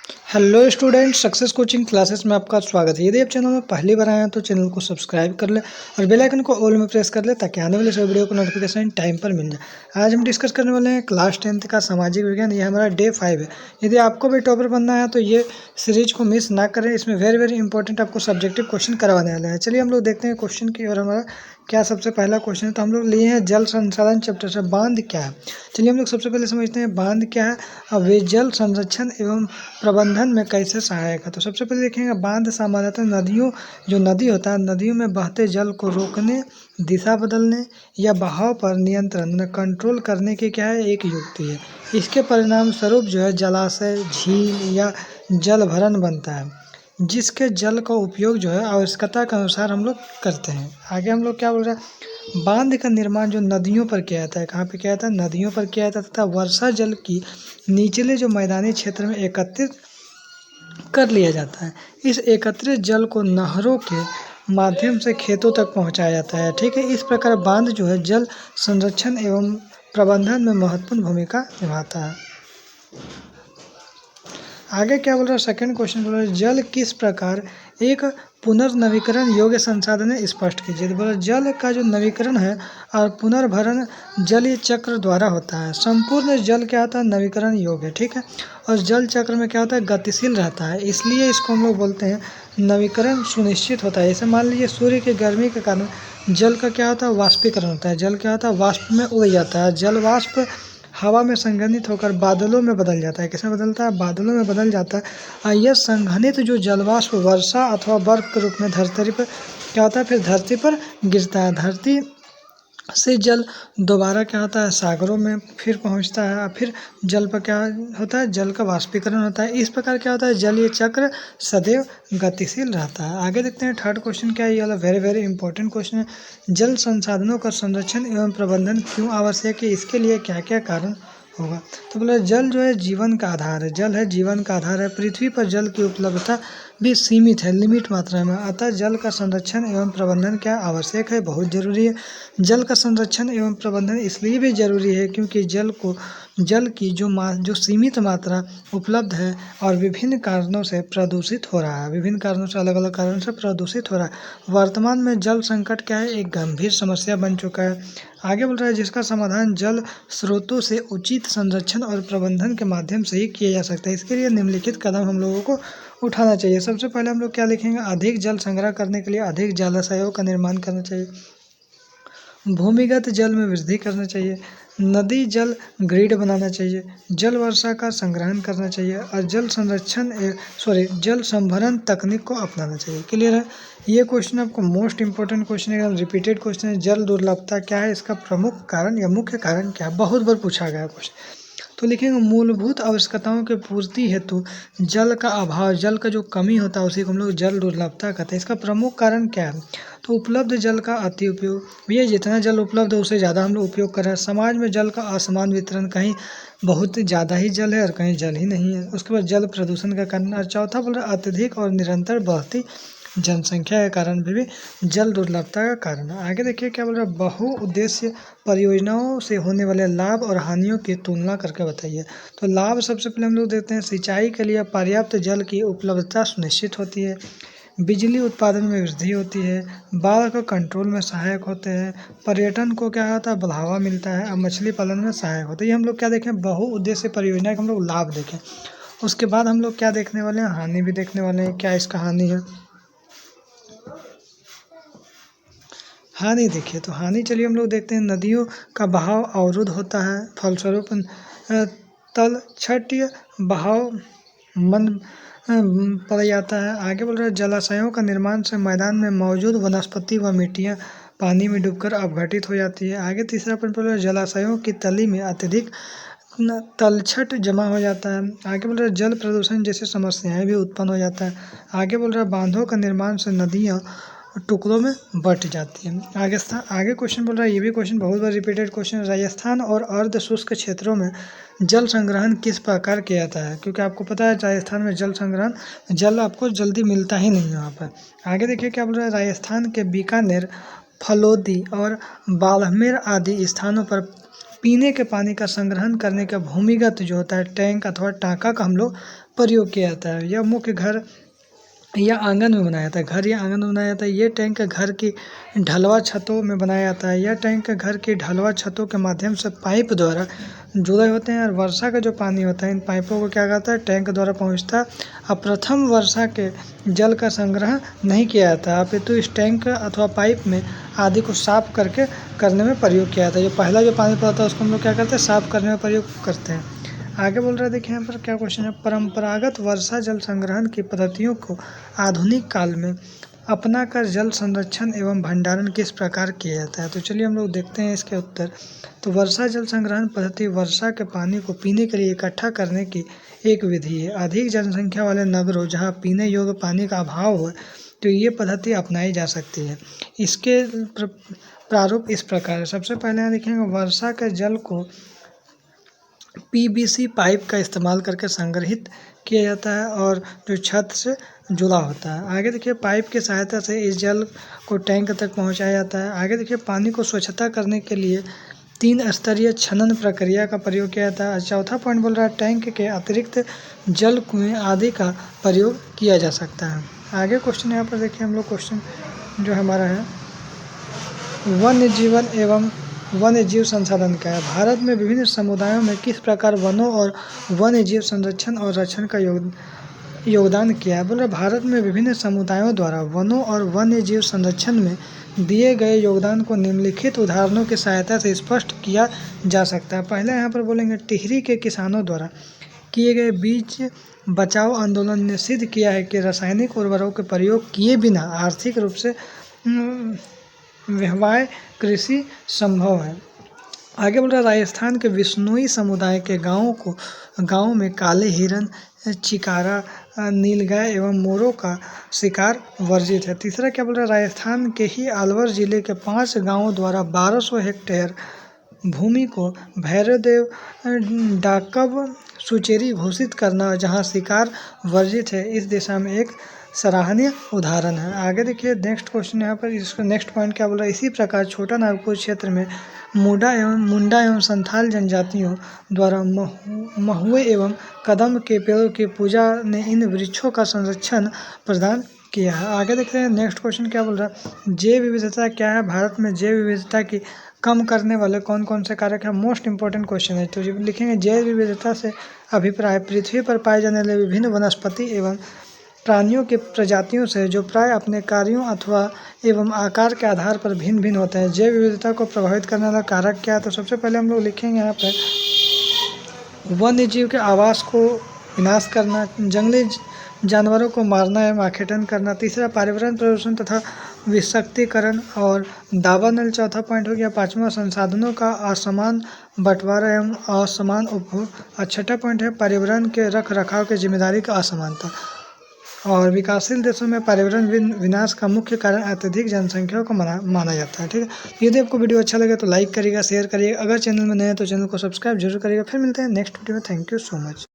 Hello student, success coaching classes में आपका स्वागत है। यदि आप चैनल में पहली बार आए हैं तो चैनल को सब्सक्राइब कर ले और बेल आइकन को ऑल में प्रेस कर ले ताकि आने वाले सभी वीडियो को नोटिफिकेशन टाइम पर मिल जाए। आज हम डिस्कस करने वाले हैं क्लास 10th का सामाजिक विज्ञान। ये हमारा डे 5 है। यदि आपको भी टॉपर बनना है तो ये सीरीज को मिस ना करें। इसमें वेरी वेरी इंपॉर्टेंट आपको सब्जेक्टिव क्वेश्चन करवाने वाले हैं। चलिए हम लोग देखते हैं क्वेश्चन की। और हमारा क्या सबसे पहला क्वेश्चन है, तो हम लोग लिए हैं जल संसाधन चैप्टर से। बांध क्या है, चलिए हम लोग सबसे पहले समझते हैं बांध क्या है और वे जल संरक्षण एवं प्रबंधन में कैसे सहायक है। तो सबसे पहले देखेंगे, बांध सामान्यतः नदियों जो नदी होता है, नदियों में बहते जल को रोकने, दिशा बदलने या बहाव पर नियंत्रण कंट्रोल करने की क्या है, एक युक्ति है। इसके परिणाम स्वरूप जो है जलाशय, झील या जल भरण बनता है, जिसके जल का उपयोग जो है आवश्यकता के अनुसार हम लोग करते हैं। आगे हम लोग क्या बोल रहे हैं, बांध का निर्माण जो नदियों पर किया जाता है, कहाँ पे किया जाता है, नदियों पर किया जाता है तथा वर्षा जल की निचले जो मैदानी क्षेत्र में एकत्रित कर लिया जाता है। इस एकत्रित जल को नहरों के माध्यम से खेतों तक पहुंचाया जाता है। ठीक है, इस प्रकार बांध जो है जल संरक्षण एवं प्रबंधन में महत्वपूर्ण भूमिका निभाता है। आगे क्या बोल रहा है, सेकंड क्वेश्चन बोल रहा है, जल किस प्रकार एक पुनर्नवीकरण योग्य संसाधन है, स्पष्ट कीजिए। तो बोला जल का जो नवीकरण है और पुनर्भरण जलीय चक्र द्वारा होता है। संपूर्ण जल क्या होता है, नवीकरण योग्य है। ठीक है, और जल चक्र में क्या होता है, गतिशील रहता है, इसलिए इसको हम लोग बोलते हैं नवीकरण सुनिश्चित होता है। जैसे मान लीजिए सूर्य की गर्मी के कारण जल का क्या होता है, वाष्पीकरण होता है। जल क्या होता है, वाष्प में उड़ जाता है। जल वाष्प हवा में संघनित होकर बादलों में बदल जाता है। किसमें बदलता है, बादलों में बदल जाता है। और यह संघनित जो जलवाष्प वर्षा अथवा बर्फ के रूप में धरती पर क्या होता है, फिर धरती पर गिरता है। धरती से जल दोबारा क्या होता है, सागरों में फिर पहुंचता है और फिर जल पर क्या होता है, जल का वाष्पीकरण होता है। इस प्रकार क्या होता है, जलीय चक्र सदैव गतिशील रहता है। आगे देखते हैं थर्ड क्वेश्चन क्या है, ये वाला वेरी वेरी इंपॉर्टेंट क्वेश्चन है। जल संसाधनों का संरक्षण एवं प्रबंधन क्यों आवश्यक है, इसके लिए क्या क्या कारण होगा। तो बोले जल जो है जीवन का आधार है। जल है जीवन का आधार है। पृथ्वी पर जल की उपलब्धता भी सीमित है, लिमिट मात्रा में। अतः जल का संरक्षण एवं प्रबंधन क्या आवश्यक है, बहुत जरूरी है। जल का संरक्षण एवं प्रबंधन इसलिए भी जरूरी है क्योंकि जल की जो सीमित मात्रा उपलब्ध है और विभिन्न कारणों से प्रदूषित हो रहा है। विभिन्न कारणों से, अलग अलग कारणों से प्रदूषित हो रहा है। वर्तमान में जल संकट क्या है, एक गंभीर समस्या बन चुका है। आगे बोल रहा है, जिसका समाधान जल स्रोतों से उचित संरक्षण और प्रबंधन के माध्यम से ही किया जा सकता है। इसके लिए निम्नलिखित कदम हम लोगों को उठाना चाहिए। सबसे पहले हम लोग क्या लिखेंगे, अधिक जल संग्रह करने के लिए अधिक जलाशयों का निर्माण करना चाहिए। भूमिगत जल में वृद्धि करना चाहिए। नदी जल ग्रिड बनाना चाहिए। जल वर्षा का संग्रहण करना चाहिए और जल संभरण तकनीक को अपनाना चाहिए। क्लियर है, ये क्वेश्चन आपको मोस्ट इंपॉर्टेंट क्वेश्चन है, एकदम रिपीटेड क्वेश्चन है। जल दुर्लभता क्या है, इसका प्रमुख कारण या मुख्य कारण क्या है, बहुत बार पूछा गया क्वेश्चन। तो लिखेंगे मूलभूत आवश्यकताओं के पूर्ति हेतु जल का अभाव, जल का जो कमी होता है उसी को हम लोग जल दुर्लभता कहते हैं। इसका प्रमुख कारण क्या है, तो उपलब्ध जल का अति उपयोग। भैया जितना जल उपलब्ध है उससे ज़्यादा हम लोग उपयोग कर रहे हैं। समाज में जल का असमान वितरण, कहीं बहुत ज़्यादा ही जल है और कहीं जल ही नहीं है। उसके बाद जल प्रदूषण का कारण। और चौथा बोल रहा है अत्यधिक और निरंतर बढ़ती जनसंख्या के कारण भी जल दुर्लभता का कारण है। आगे देखिए क्या बोल रहा है, बहुउद्देश्य परियोजनाओं से होने वाले लाभ और हानियों की तुलना करके बताइए। तो लाभ सबसे पहले हम लोग देखते हैं, सिंचाई के लिए पर्याप्त जल की उपलब्धता सुनिश्चित होती है। बिजली उत्पादन में वृद्धि होती है। बाढ़ को कंट्रोल में सहायक होते हैं। पर्यटन को क्या होता है, बढ़ावा मिलता है। और मछली पालन में सहायक होता है। ये हम लोग क्या देखें, बहुउद्देश्य परियोजना के हम लोग लाभ देखें। उसके बाद हम लोग क्या देखने वाले हैं, हानि भी देखने वाले हैं। क्या इसका हानि है, हानि देखिए। तो हानि चलिए हम लोग देखते हैं, नदियों का बहाव अवरुद्ध होता है, फलस्वरूप तलछट बहाव मंद पड़ जाता है। आगे बोल रहा है, जलाशयों का निर्माण से मैदान में मौजूद वनस्पति व मिट्टियाँ पानी में डूबकर अपघटित हो जाती है। आगे तीसरा पॉइंट बोल रहा है, जलाशयों की तली में अत्यधिक तलछट जमा हो जाता है। आगे बोल रहा है, जल प्रदूषण जैसी समस्याएं भी उत्पन्न हो जाता है। आगे बोल रहा है, बांधों का निर्माण से नदियाँ टुकड़ों में बट जाती है। आगे क्वेश्चन बोल रहा है, ये भी क्वेश्चन बहुत बार रिपीटेड क्वेश्चन है। राजस्थान और अर्ध शुष्क क्षेत्रों में जल संग्रहण किस प्रकार किया जाता है, क्योंकि आपको पता है राजस्थान में जल संग्रहण, जल आपको जल्दी मिलता ही नहीं है वहाँ पर। आगे देखिए क्या बोल रहा है, राजस्थान के बीकानेर, फलोदी और बाड़मेर आदि स्थानों पर पीने के पानी का संग्रहण करने का भूमिगत जो होता है टैंक अथवा टाँका का हम लोग प्रयोग किया जाता है। यह मुख्य घर या आंगन में बनाया जाता है। घर या आंगन में बनाया जाता है। ये टैंक घर की ढलवा छतों में बनाया जाता है। यह टैंक घर की ढलवा छतों के माध्यम से पाइप द्वारा जुड़े होते हैं और वर्षा का जो पानी होता है इन पाइपों को क्या करता है, टैंक द्वारा पहुंचता है। अब प्रथम वर्षा के जल का संग्रह नहीं किया जाता है, अपितु इस टैंक अथवा पाइप में आदि को साफ करके करने में प्रयोग किया जाता है। जो पहला जो पानी पड़ता है उसको हम लोग क्या करते हैं, साफ करने में प्रयोग करते हैं। आगे बोल रहा है, देखिए यहाँ पर क्या क्वेश्चन है। परंपरागत वर्षा जल संग्रहण की पद्धतियों को आधुनिक काल में अपनाकर जल संरक्षण एवं भंडारण किस प्रकार किया जाता है। तो चलिए हम लोग देखते हैं इसके उत्तर। तो वर्षा जल संग्रहण पद्धति वर्षा के पानी को पीने के लिए इकट्ठा करने की एक विधि है। अधिक जनसंख्या वाले नगरों जहाँ पीने योग्य पानी का अभाव हो तो ये पद्धति अपनाई जा सकती है। इसके प्रारूप इस प्रकार है। सबसे पहले यहाँ देखेंगे, वर्षा के जल को पीवीसी पाइप का इस्तेमाल करके संग्रहित किया जाता है और जो छत से जुड़ा होता है। आगे देखिए, पाइप की सहायता से इस जल को टैंक तक पहुंचाया जाता है। आगे देखिए, पानी को स्वच्छता करने के लिए 3 स्तरीय छनन प्रक्रिया का प्रयोग किया जाता है। चौथा पॉइंट बोल रहा है, टैंक के अतिरिक्त जल कुएं आदि का प्रयोग किया जा सकता है। आगे क्वेश्चन यहाँ पर देखिए हम लोग, क्वेश्चन जो हमारा है, वन्य जीवन एवं वन्य जीव संसाधन क्या है। भारत में विभिन्न समुदायों में किस प्रकार वनों और वन्य जीव संरक्षण और रक्षण का योगदान किया है। बोले भारत में विभिन्न समुदायों द्वारा वनों और वन्य जीव संरक्षण में दिए गए योगदान को निम्नलिखित उदाहरणों की सहायता से स्पष्ट किया जा सकता है। पहले यहाँ पर बोलेंगे, टिहरी के किसानों द्वारा किए गए बीज बचाओ आंदोलन ने सिद्ध किया है कि रासायनिक उर्वरकों के प्रयोग किए बिना आर्थिक रूप से व्यवसाय कृषि संभव है। आगे बोल रहा है, राजस्थान के विश्नोई समुदाय के गाँव में काले हिरन, चिकारा, नीलगाय एवं मोरों का शिकार वर्जित है। तीसरा क्या बोल रहा है, राजस्थान के ही अलवर जिले के 5 गांवों द्वारा 1200 हेक्टेयर भूमि को भैरवदेव डाकब सुचेरी घोषित करना जहां शिकार वर्जित है, इस दिशा में एक सराहनीय उदाहरण है। आगे देखिए नेक्स्ट क्वेश्चन यहाँ पर, इसका नेक्स्ट पॉइंट क्या बोल रहा है। इसी प्रकार छोटा नागपुर क्षेत्र में मुंडा एवं संथाल जनजातियों द्वारा महुए एवं कदम के पेड़ों की पूजा ने इन वृक्षों का संरक्षण प्रदान किया है। आगे देखते हैं नेक्स्ट क्वेश्चन क्या बोल रहा है। जैव विविधता क्या है। भारत में जैव विविधता की कम करने वाले कौन कौन से कारक है। मोस्ट इंपॉर्टेंट क्वेश्चन है। तो जब लिखेंगे, जैव विविधता से अभिप्राय पृथ्वी पर पाए जाने वाले विभिन्न वनस्पति एवं प्राणियों की प्रजातियों से जो प्राय अपने कार्यों अथवा एवं आकार के आधार पर भिन्न भिन्न होते हैं। जैव विविधता को प्रभावित करने वाला कारक क्या है। तो सबसे पहले हम लोग लिखेंगे यहाँ पर, वन्य जीव के आवास को विनाश करना, जंगली जानवरों को मारना एवं आखेटन करना। तीसरा, पर्यावरण प्रदूषण तथा विषाक्तीकरण और दावानल। चौथा पॉइंट हो गया। पाँचवा, संसाधनों का असमान बंटवारा एवं असमान उपभोग। और छठा पॉइंट है, पर्यावरण के रख रखाव की जिम्मेदारी का असमानता। और विकासशील देशों में पर्यावरण विनाश का मुख्य कारण अत्यधिक जनसंख्या को माना जाता है। ठीक है, यदि आपको वीडियो अच्छा लगे तो लाइक करिएगा, शेयर करिएगा। अगर चैनल में नए हैं तो चैनल को सब्सक्राइब जरूर करिएगा। फिर मिलते हैं नेक्स्ट वीडियो में। Thank you so much.